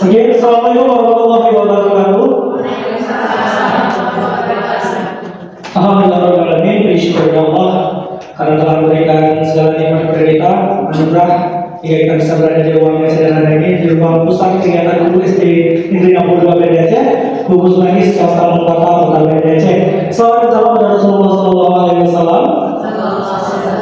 Oke, assalamualaikum warahmatullahi wabarakatuh. Alhamdulillahirobbilalamin, bersyukur Allah karena telah memberikan segala nikmat kepada kita, anugerah hingga kita bisa berada di ruang yang sederhana ini, di ruang pusat kegiatan guru SD Negeri 62 Banda Aceh, gugus magis Kabupaten Kota Banda Aceh. Salawat dan salam kepada Rasulullah SAW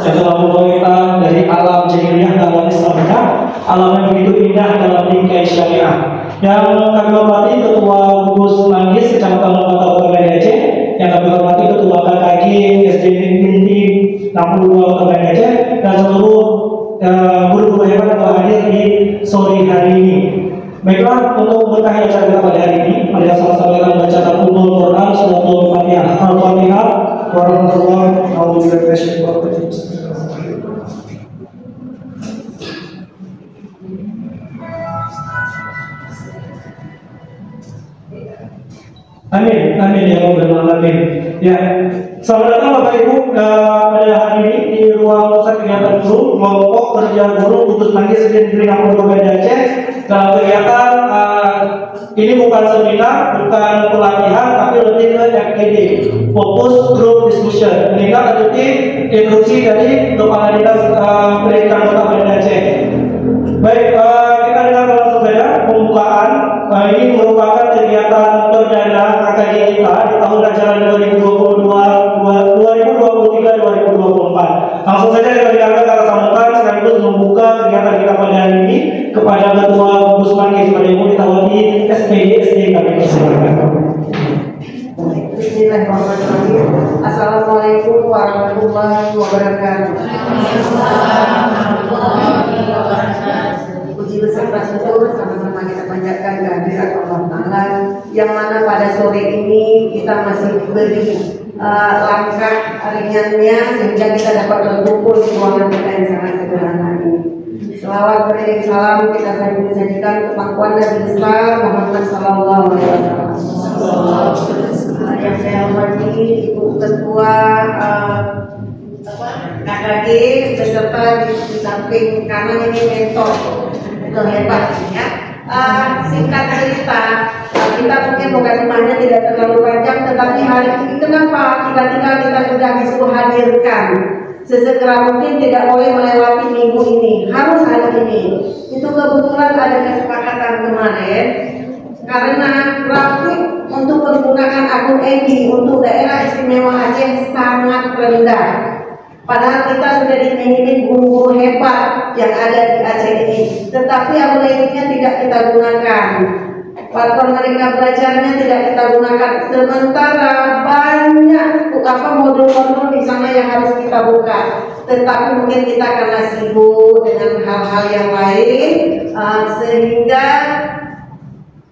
yang telah membawa kita dari alam jahiliyah ke alam Islamiyah, alam yang begitu indah dalam bingkai syariah. Yang kami hormati Ketua Gugus Magis Kecamatan Kota Banda Aceh, yang kami hormati Ketua KKG SD Inti 62 Kota Banda Aceh, dan seluruh guru-guru hebat yang telah hadir di sore hari ini. Baiklah, untuk berkah acara kita pada hari ini, mari sama-sama kita membacakan Ummul Quran Suratul Fatihah. Al-Fatihah. Warahmatullahi wabarakatuh. Amin, amin ya Rabbal alamin. Ya, selamat datang Bapak Ibu pada hari ini di ruang pusat kegiatan guru kelompok kerja guru gugus magis Negeri 62 Banda Aceh. Dalam kegiatan ini bukan seminar, bukan pelatihan, tapi lebih ke FGD, fokus group discussion. Ini kan lanjuti instruksi dari Kepala Dinas Pendidikan Kota Banda Aceh. Baik, kita dengar langsung saja pembukaan. Ini merupakan kegiatan perdana KKG kita di tahun ajaran 2023-2024. Langsung saja kita dengarkan kata sambutan sekaligus membuka kegiatan kita pada hari ini kepada Ketua Gugus Magis pada Ibu Ditawati SPD kami persilakan. Bismillahirrahmanirrahim. Assalamualaikum warahmatullahi wabarakatuh. Puji beserta syukur sama-sama kita panjatkan kehadirat Allah Ta'ala, yang mana pada sore ini kita masih beri langkah ringannya sehingga kita dapat berkumpul di ruangan kita yang sangat sederhana ini. Selawat beriring salam kita sajikan kemampuan Nabi besar Muhammad Sallallahu Alaihi Wasallam. Yang saya hormati Ibu Ketua KKG beserta di samping kanan ini mentor hebat ya. Singkat cerita, kita mungkin mukadimahnya tidak terlalu panjang, tetapi hari ini kenapa tiba-tiba kita sudah disuruh hadirkan sesegera mungkin, tidak boleh melewati minggu ini, harus hari ini. Itu kebetulan ada kesepakatan kemarin karena grafik untuk penggunaan akun EDI untuk daerah istimewa Aceh sangat rendah. Padahal kita sudah dimiliki guru-guru hebat yang ada di Aceh ini, tetapi akun EDI-nya tidak kita gunakan. Platform mereka belajarnya tidak kita gunakan. Sementara banyak modul-modul di sana yang harus kita buka, tetapi mungkin kita karena sibuk dengan hal-hal yang lain, sehingga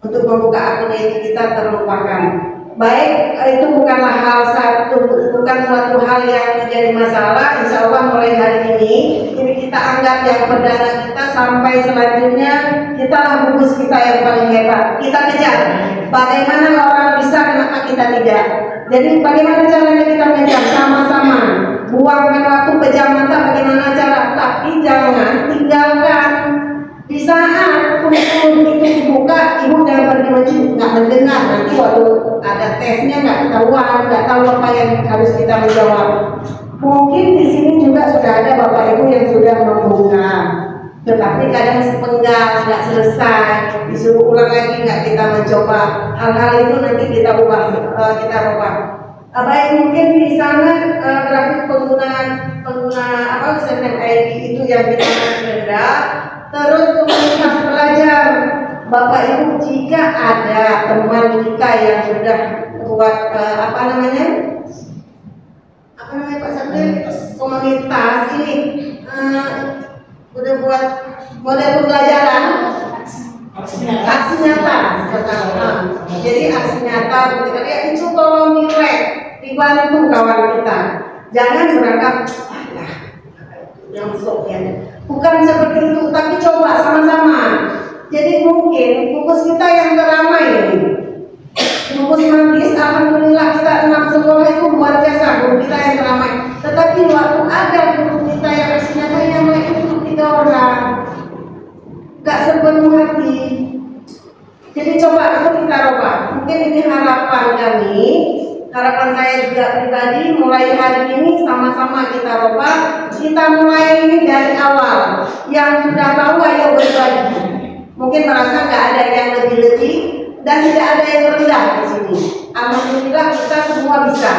untuk membuka akun EDI kita terlupakan. Baik, itu bukanlah bukan suatu hal yang menjadi masalah. Insya Allah mulai hari ini kita anggap yang perdana kita, sampai selanjutnya kita lah gugus kita yang paling hebat. Kita kejar. Bagaimana orang bisa, kenapa kita tidak? Jadi bagaimana caranya kita mengejar sama-sama? Buangkan waktu, pejam mata, bagaimana cara? Tapi jangan tinggalkan. Di saat kurikulum itu dibuka, ibu jangan pergi mencuri, nggak mendengar. Nanti waktu ada tesnya nggak ketahuan, nggak tahu apa yang harus kita menjawab. Mungkin di sini juga sudah ada bapak ibu yang sudah membuka, tetapi kadang sepenggal, nggak selesai, disuruh ulang lagi, nggak kita mencoba. Hal-hal itu nanti kita ubah, kita ubah. Baik, mungkin di sana grafik pengguna username ID itu yang kita rendah. Terus komunitas pelajar, Bapak Ibu, jika ada teman kita yang sudah buat apa namanya Pak Sabri, komunitas ini udah buat model pembelajaran aksi nyata. Jadi aksi nyata ketika itu tolong dibantu kawan kita, jangan berangkat yang sok ya. Bukan seperti itu, tapi coba sama-sama. Jadi mungkin fokus kita yang teramai ini. Fokus magis, alhamdulillah kita 6 sekolah itu luar biasa, guru kita yang teramai. Tetapi waktu ada guru kita yang aslinya yang mereka itu 3 orang, gak sepenuh hati. ini harapan kami, harapan saya juga pribadi, mulai hari ini sama-sama kita roba, kita mulai ini dari awal. Yang sudah tahu ayo berbagi. Mungkin merasa nggak ada yang lebih-lebih dan tidak ada yang rendah di sini. Alhamdulillah kita semua bisa.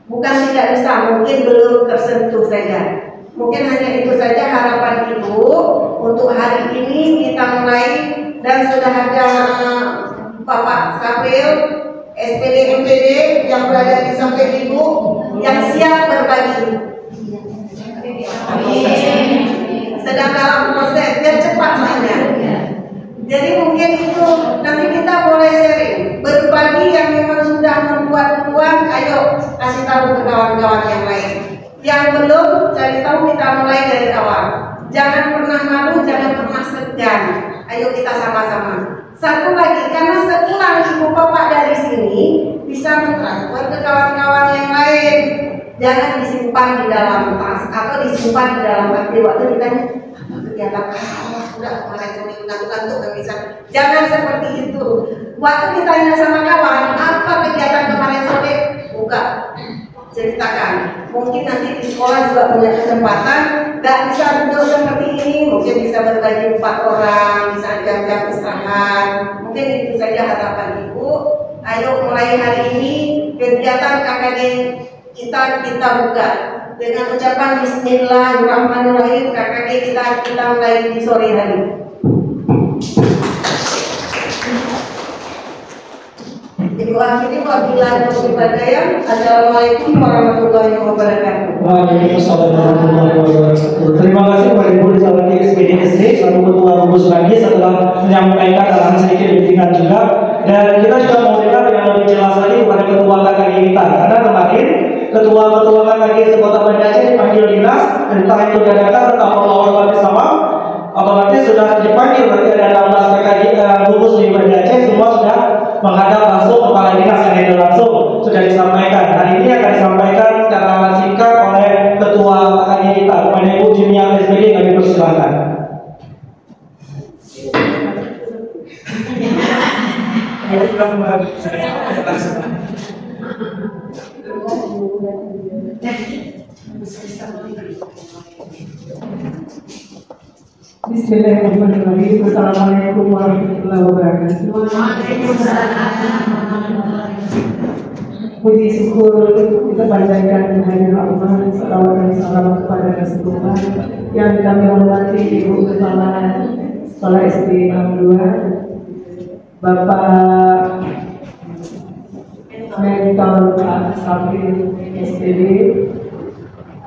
Bukan tidak bisa, mungkin belum tersentuh saja. Mungkin hanya itu saja harapan Ibu untuk hari ini kita mulai, dan sudah ada Bapak Sapril SPD MPD yang berada di samping Ibu yang siap berbagi. Sedang dalam proses, biar cepat soalnya. Jadi mungkin itu nanti kita boleh sharing, berbagi yang memang sudah membuat duluan, ayo kasih tahu ke kawan-kawan yang lain. Yang belum cari tahu, kita mulai dari awal. Jangan pernah malu, jangan pernah segan. Ayo kita sama-sama. Satu lagi, karena sepulang ibu bapak dari sini bisa mentransfer ke kawan-kawan yang lain. Jangan disimpan di dalam tas atau disimpan di dalam hati waktu ditanya apa kegiatan udah kemarin sore ngantuk-ngantuk kan bisa. Jangan seperti itu. Waktu ditanya sama kawan apa kegiatan kemarin sore, buka, ceritakan. Mungkin nanti di sekolah juga punya kesempatan, nggak bisa duduk seperti ini, mungkin bisa berbagi 4 orang, bisa jam-jam istirahat. Mungkin itu saja harapan Ibu. Ayo mulai hari ini kegiatan KKD kita buka dengan ucapan Bismillahirrahmanirrahim. KKD kita mulai di sore hari. Ibu akhiri wabillahi taufiq wal hidayah. Assalamualaikum warahmatullahi wabarakatuh. Waalaikumsalam warahmatullahi wabarakatuh. Terima kasih kepada Ibu Rizalwati SPD SD selaku Ketua Gugus lagi setelah menyampaikan dalam sedikit bimbingan juga, dan kita juga mau dengar yang lebih jelas lagi kepada Ketua KKG kita, karena kemarin Ketua-Ketua KKG sekota Banda Aceh dipanggil dinas, entah itu dadakan atau awal-awal bersama, otomatis sudah dipanggil. Berarti ada 16 KKG gugus di Banda Aceh, semua sudah menghadap langsung kepala dinas yang itu langsung sudah disampaikan. Hari ini akan disampaikan secara singkat oleh Ketua KKG kita, kepada Ibu Jumia SPD. Kami persilakan. Bismillahirrahmanirrahim. Assalamualaikum warahmatullahi wabarakatuh. Puji syukur kita panjatkan kehadiran Allah, salawat dan salam kepada Rasulullah yang kami hormati Ibu Kepala Sekolah SD 62, Bapak Mentor Pak Sapril SPD,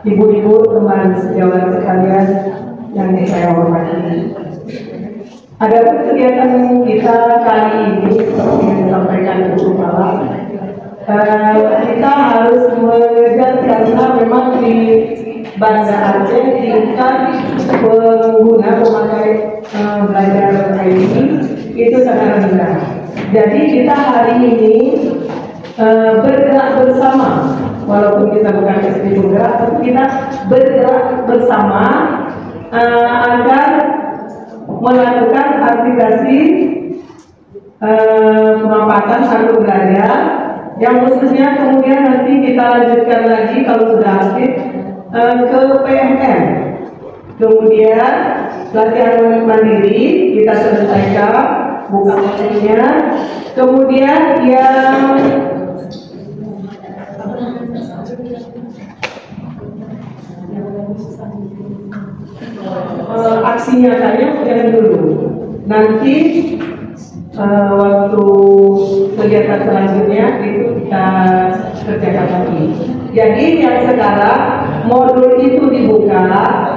ibu-ibu teman sejawat sekalian yang saya hormati. Ada kegiatan kita kali ini seperti yang disampaikan Ibu Kepala, kita harus mengejar karena memang di Banda Aceh tingkat pengguna pemakai belajar ini itu sangat rendah. Jadi kita hari ini bergerak bersama, walaupun kita bukan SD bergerak, tapi kita bergerak bersama agar melakukan aplikasi pemanfaatan kartu belajar yang khususnya kemudian nanti kita lanjutkan lagi kalau sudah aktif ke PMM. Kemudian latihan mandiri kita selesaikan, buka materinya. Kemudian yang aksi nyatanya jangan dulu. Nanti waktu kegiatan selanjutnya itu kita kerjakan lagi. Jadi yang sekarang modul itu dibuka,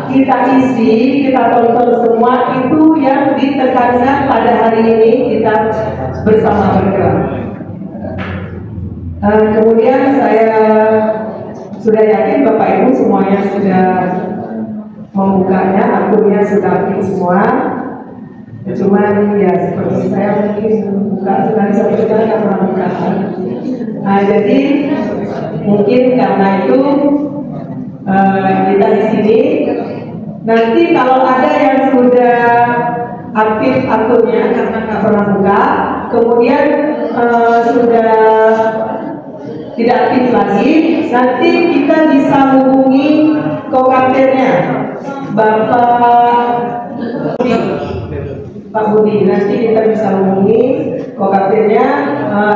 kita isi, kita tonton semua itu yang ditekankan pada hari ini kita bersama bergerak. Kemudian saya sudah yakin Bapak Ibu semuanya sudah membukanya, akunnya sudah aktif semua. Cuman ya seperti saya mungkin buka sekali satu kali nggak pernah buka. Jadi mungkin karena itu kita di sini. Nanti kalau ada yang sudah aktif akunnya karena nggak pernah buka, kemudian sudah tidak aktif lagi, nanti kita bisa hubungi kokaptennya, Pak Budi. Nanti kita bisa hubungi kokaptennya,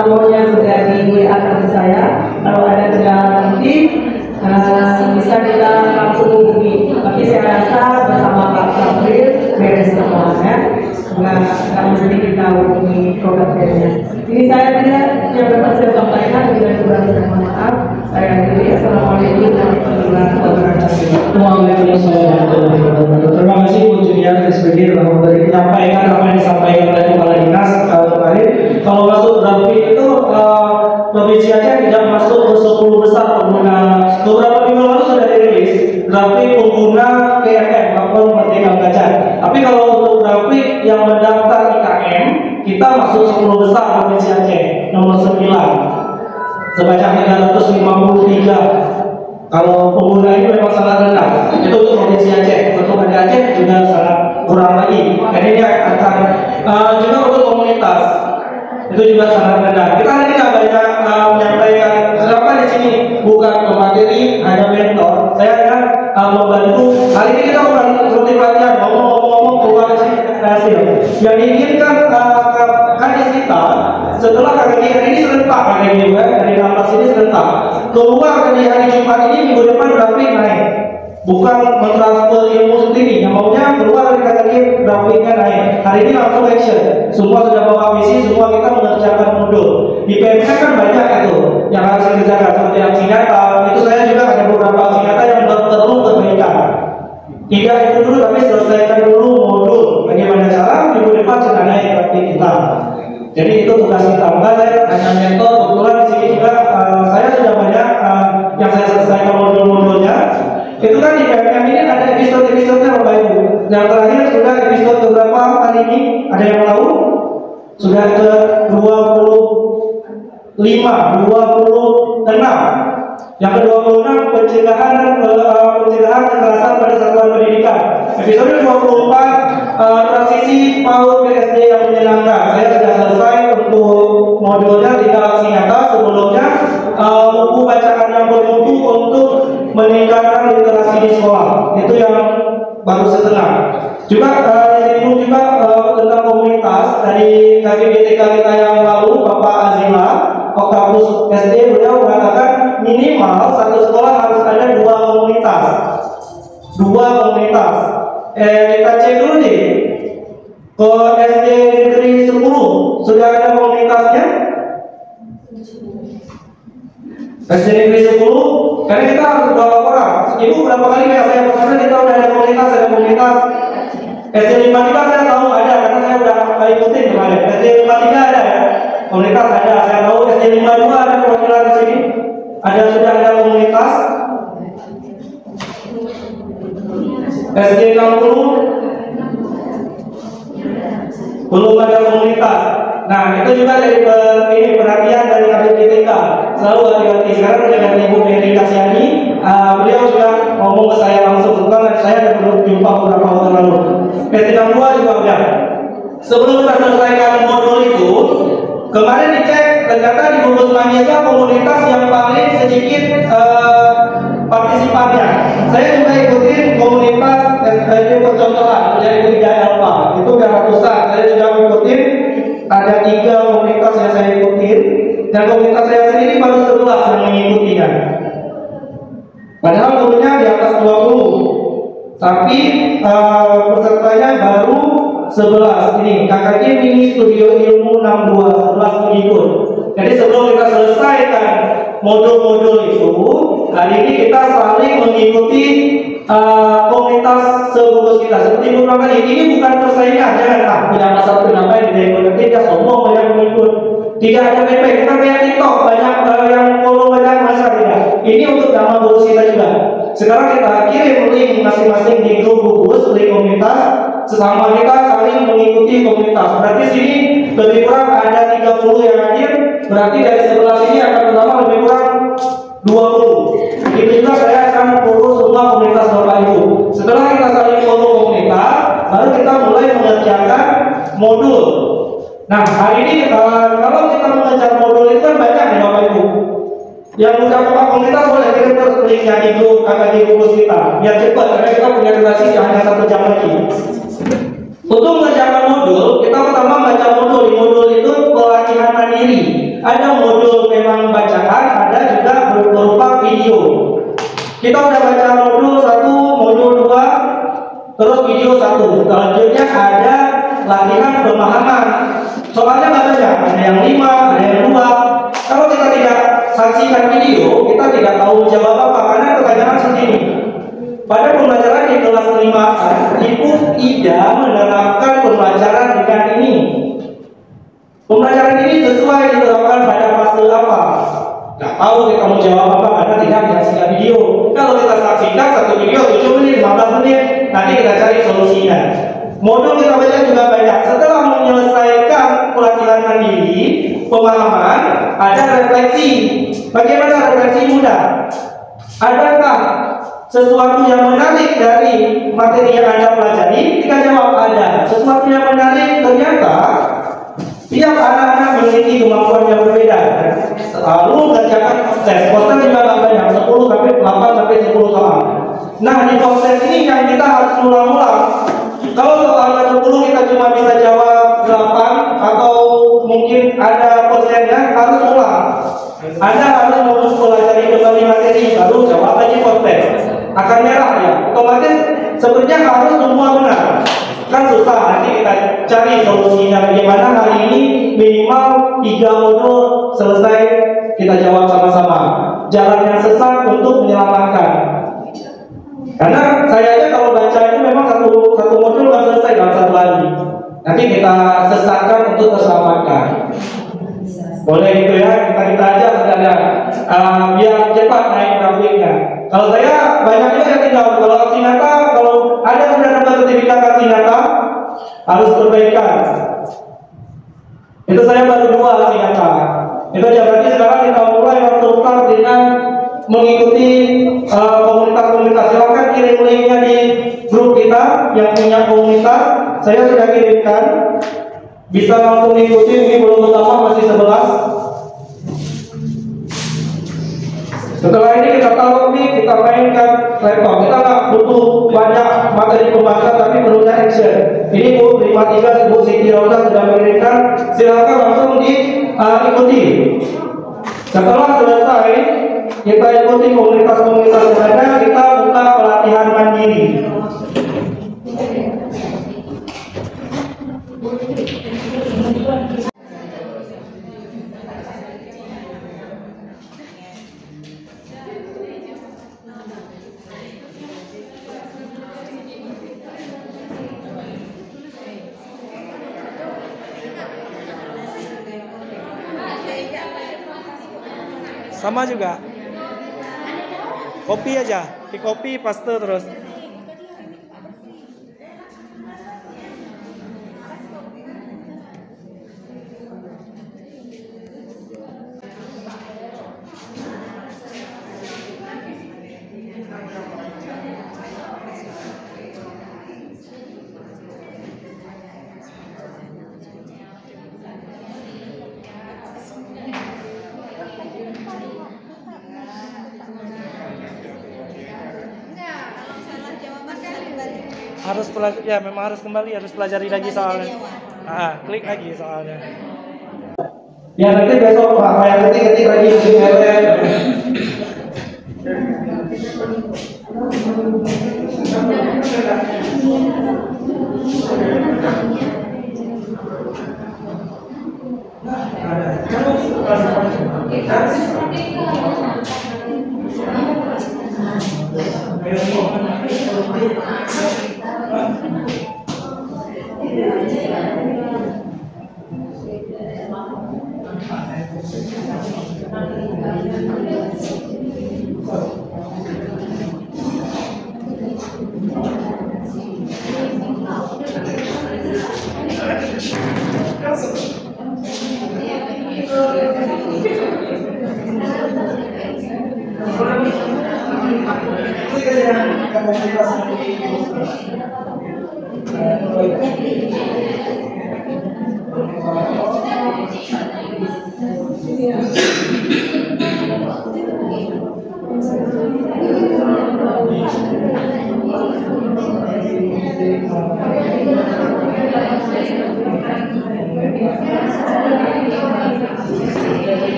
nomornya sudah di WA ke saya. Kalau ada kendala nanti bisa kita langsung hubungi. Tapi saya rasa bersama Pak April beres semuanya, nggak mesti kita hubungi kokaptennya. Ini saya tidak yang dapat saya sampaikan, bila kurang saya mohon maaf. Saya akhiri. Assalamualaikum warahmatullahi wabarakatuh. Waalaikumsalam warahmatullahi wabarakatuh. Terima kasih Bu Julian SPG telah menyampaikan apa yang disampaikan oleh Kepala Dinas kemarin. Kalau masuk grafik itu Provinsi Aceh tidak masuk ke 10 besar pengguna. Beberapa minggu lalu sudah dirilis grafik pengguna KMM atau Merdeka Belajar. Tapi kalau untuk grafik yang mendaftar IKM, kita masuk 10 besar Provinsi Aceh, nomor 9 sebanyak 353. Kalau pengguna ini memang sangat rendah. Itu untuk Provinsi Aceh. Untuk Aceh juga sangat kurang lagi. Jadi ini akan juga untuk komunitas itu juga sangat rendah. Kita hari ini nggak banyak menyampaikan. Kenapa di sini bukan materi, hanya mentor. Saya akan membantu. Hari ini kita bukan seperti pelatihan, ngomong-ngomong keluar dari sini hasil. Yang diinginkan hadis kita setelah KKJ hari ini serentak, KKJ juga dari lapas ini serentak. Keluar dari hari Jumat ini, minggu depan grafik naik. Bukan mentransfer ilmu sendiri, yang maunya keluar dari KKJ grafiknya naik. Hari ini langsung action. Semua sudah bawa misi, semua kita mengerjakan modul. Di PMK kan banyak itu yang harus dikerjakan, seperti aksi nyata. Itu saya juga ada beberapa aksi nyata yang perlu perbaikan. Tidak itu dulu, tapi selesaikan dulu modul. Bagaimana cara minggu depan sudah naik grafik kita. Jadi itu tugas kita. Maka saya hanya mentor. Kebetulan di sini juga saya sudah banyak yang saya selesaikan modul-modulnya. Itu kan di PMM ini ada episode-episodenya Bapak Ibu. Yang terakhir sudah episode beberapa hari ini? Ada yang tahu? Sudah ke 25, 26. Yang ke-26 pencegahan kekerasan pada satuan pendidikan. Episode 24 transisi PAUD ke SD yang menyenangkan. Saya sudah selesai untuk modulnya 3 aksi nyata. Sebelumnya buku bacaan yang bermutu untuk meningkatkan literasi di sekolah. Itu yang baru setengah. Juga disinggung juga tentang komunitas dari KBBTK kita yang lalu, Bapak Azila Oktavus SD, beliau mengatakan minimal satu sekolah harus ada 2 komunitas. 2 komunitas. Kita cek dulu nih. Ke SD Negeri 10 sudah ada komunitasnya? SD Negeri 10, karena kita harus 2 orang. Ibu berapa kali ya saya pesan kita udah ada komunitas. SD 53 saya tahu ada, karena saya udah ikutin kemarin. SD 53 ada ya, komunitas ada. Saya tahu SD 52 ada perwakilan di sini. Sudah ada komunitas. SD 60 belum ada komunitas. Nah, itu juga dari perhatian dari KBBTK. Selalu hati-hati. Sekarang dengan Ibu Mary Kasiani, beliau sudah ngomong ke saya langsung. Setelah saya ada berjumpa beberapa waktu lalu. SD 62 juga udah. Sebelum kita selesaikan modul itu, kemarin dicek ternyata di gugus mahasiswa komunitas yang paling sedikit partisipannya. Saya juga ikutin komunitas SPG percontohan dari Budaya Alfa. Itu udah ratusan. Saya juga ikutin. Ada 3 komunitas yang saya ikutin, dan komunitas saya sendiri baru 11 yang mengikutinya. Padahal gurunya di atas 20, tapi pesertanya baru 11. Ini KKJ Mini Studio Ilmu 62, 11 pengikut. Jadi sebelum kita selesaikan modul-modul itu, hari ini kita saling mengikuti komunitas segugus kita. Seperti Ibu bilang tadi, ini bukan persaingan, jangan punya masa kenapa yang tidak ikut, tidak sombong banyak mengikut. Tidak ada PP, kita kayak TikTok banyak yang follow banyak masa tidak. Ini untuk nama gugus kita juga. Sekarang kita kirim link masing-masing di grup gugus, link komunitas. Sesama kita saling mengikuti komunitas. Berarti sini lebih kurang ada 30 yang hadir. Berarti dari sebelah sini akan bertambah lebih kurang 20. Itu juga saya akan follow semua komunitas Bapak Ibu. Setelah kita saling follow komunitas, baru kita mulai mengerjakan modul. Nah, hari ini kalau kita belajar modul itu kan banyak nih Bapak Ibu. Yang udah Bapak komunitas boleh kirim terus linknya di grup kakak di gugus kita, biar cepat karena kita punya durasi hanya 1 jam lagi. Untuk mengerjakan modul, kita pertama baca modul. Di modul itu pelatihan mandiri. Ada modul memang bacaan, ada juga berupa video. Kita udah baca modul 1, modul 2, terus video 1. Selanjutnya ada latihan pemahaman. Soalnya nggak banyak, ada yang 5, ada yang 2. Kalau kita tidak saksikan video, kita tidak tahu jawab apa, karena pertanyaan segini. Pada pembelajaran di kelas 5A, Ibu Ida menerapkan pembelajaran dengan ini. Pembelajaran ini sesuai diterapkan pada fase apa? Nggak tahu kita mau jawab apa karena tidak menyaksikan video. Kalau kita saksikan 1 video 7 menit, 15 menit, nanti kita cari solusinya. Modul kita baca juga banyak. Setelah menyelesaikan pelatihan mandiri, pemahaman, ada refleksi. Bagaimana refleksi mudah? Adakah sesuatu yang menarik dari materi yang Anda pelajari? Kita jawab ada. Sesuatu yang menarik ternyata tiap anak-anak memiliki kemampuan yang berbeda. Lalu kerjakan post-test. Post-test juga nggak banyak, 10 sampai 8 sampai 10 soal. Nah, di post-test ini yang kita harus ulang-ulang. Kalau soalnya 10 kita cuma bisa jawab 8 atau mungkin ada post-testnya, harus ulang. Anda harus mempelajari kembali materi, lalu jawab lagi post-test. Akan merah ya, otomatis sebenarnya harus semua benar. Kan susah, nanti kita cari solusinya bagaimana hari ini minimal 3 modul selesai kita jawab sama-sama. Jalan yang sesat untuk menyelamatkan. Karena saya aja kalau baca itu memang satu modul nggak selesai dalam 1 hari. Nanti kita sesatkan untuk terselamatkan. Boleh gitu ya, kita aja sekalian biar cepat naik grafiknya. Kalau saya banyak juga yang tinggal. Kalau aksi nyata, kalau ada sudah dapat sertifikat aksi nyata, harus perbaikan. Itu saya baru 2 aksi nyata. Itu aja, berarti sekarang kita mulai langsung start dengan mengikuti komunitas-komunitas. Silakan kirim linknya di grup kita yang punya komunitas. Saya sudah kirimkan. Bisa langsung ikuti, ini belum utama masih 11. Setelah ini kita taruh ini, kita mainkan laptop. Kita nggak butuh banyak materi pembahasan, tapi perlunya action. Ini Bu 53 Bu Siti Rosa sudah mengirimkan. Silakan langsung diikuti. Setelah selesai, kita ikuti komunitas-komunitas yang ada. Kita buka pelatihan mandiri. Sama juga. Copy aja, di copy paste terus. Harus pelajari, ya memang harus kembali, harus pelajari lagi soalnya. Klik lagi soalnya. Ya nanti besok Pak yang ketik lagi di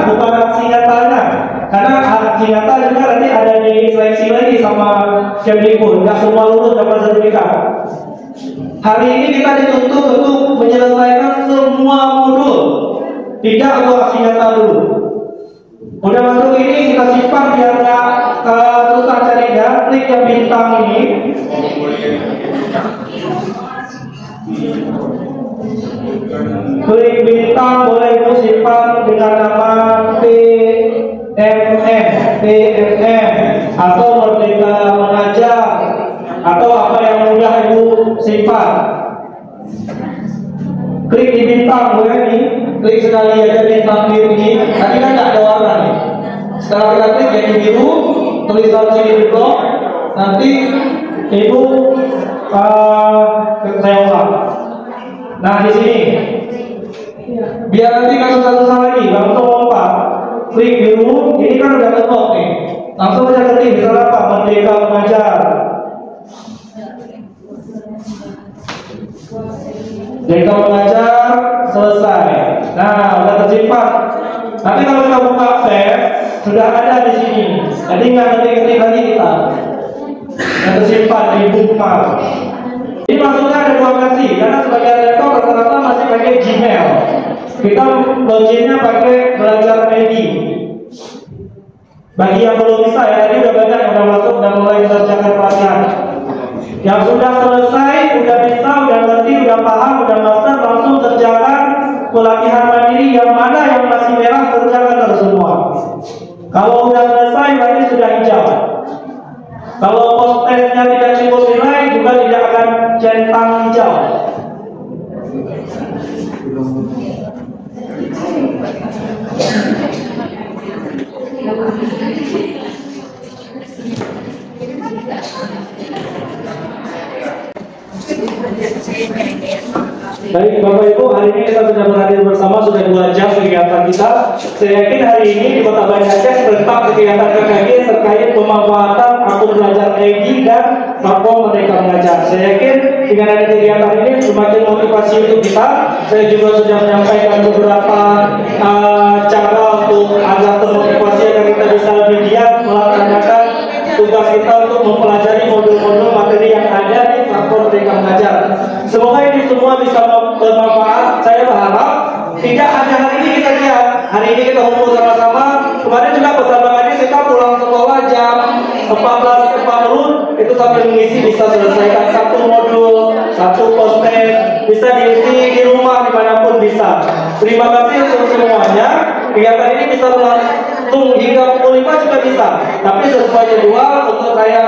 Bukan aksi nyatanya, karena aksi nyata juga nanti ada di seleksi lagi sama Kemdikbud. Nggak semua lulus dapat sertifikat. Hari ini kita dituntut untuk menyelesaikan semua modul, tidak untuk aksi nyata dulu. Udah masuk ini kita simpan biar nggak susah carinya. Klik yang bintang ini. Klik bintang, boleh itu simpan dengan nama PMM atau Merdeka Mengajar atau apa yang mudah ibu simpan. Klik di bintang, boleh nih. Klik sekali aja bintang biru ini. Tadi kan nggak ada warna nih. Sekarang kita klik jadi biru, tulisan sini di blok. Nanti ibu saya ulang. Nah di sini, biar nanti nggak susah-susah lagi, langsung lompat. Klik biru, ini kan udah ketok nih. Langsung aja ketik, misalnya apa? Merdeka Mengajar. Merdeka Mengajar selesai. Nah, udah tersimpan. Nanti kalau kita buka save, sudah ada di sini. Jadi nggak ketik-ketik lagi kita. Yang tersimpan di bookmark. Ini maksudnya ada dua versi, karena sebagian laptop rata-rata masih pakai Gmail. Kita loginnya pakai Belajar Medi. Bagi yang belum bisa ya, ini udah banyak yang udah masuk dan mulai mengerjakan pelatihan. Yang sudah selesai, udah bisa, udah ngerti, udah paham, udah master, langsung kerjakan pelatihan mandiri. Yang mana yang masih merah kerjakan terus semua. Kalau udah selesai berarti sudah hijau. Kalau post testnya tidak cukup nilai juga tidak akan centang hijau. Baik Bapak Ibu, hari ini kita sudah berhadir bersama, sudah 2 jam kegiatan kita. Saya yakin hari ini di Kota Banda Aceh serentak kegiatan KKG terkait pemanfaatan akun Belajar Medi dan platform Merdeka Mengajar. Saya yakin dengan ada kegiatan ini semakin motivasi untuk kita. Saya juga sudah menyampaikan beberapa cara untuk agar termotivasi agar kita bisa lebih giat melaksanakan tugas kita untuk mempelajari modul-modul materi yang ada di platform Merdeka Mengajar. Semoga ini semua bisa bermanfaat. Saya berharap tidak hanya hari ini kita lihat, hari ini kita kumpul sama-sama. Kemarin juga pesan Bang kita pulang sekolah jam 14.40 itu sambil mengisi bisa selesaikan 1 modul, 1 post test, bisa diisi di rumah dimanapun bisa. Terima kasih untuk semuanya. Kegiatan ini bisa berlangsung hingga pukul 5 juga bisa. Tapi sesuai jadwal untuk saya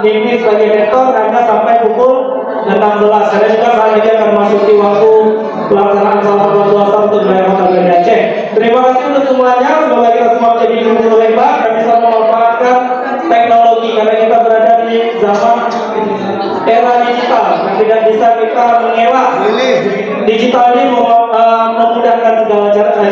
memimpin sebagai mentor hanya sampai pukul 16. Karena juga saat ini akan memasuki waktu pelaksanaan salat puasa untuk wilayah Kota Banda Aceh. Terima kasih untuk semuanya. Semoga kita semua menjadi guru hebat dan bisa memanfaatkan teknologi karena kita berada di zaman era digital. Tidak bisa kita mengelak. Digital ini memudahkan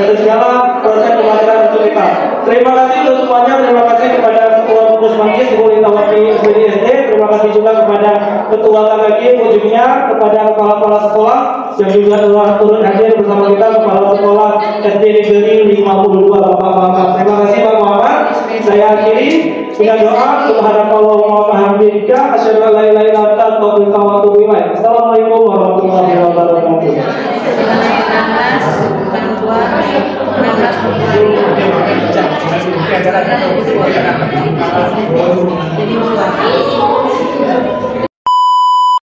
segala proses pembelajaran untuk kita. Terima kasih untuk semuanya. Terima kasih kepada Ketua Gugus Majlis Ibu Litawati SPDSD. Terima kasih juga kepada Ketua KKG ujungnya, kepada kepala-kepala sekolah yang juga telah turut hadir bersama kita, kepala sekolah SD Negeri 52 Bapak-bapak. Terima kasih Pak Muhammad. Saya akhiri dengan doa subhanallah wa bihamdika asyhadu an la ilaha illa anta astaghfiruka wa atubu ilaik. Assalamualaikum warahmatullahi wabarakatuh. Jadi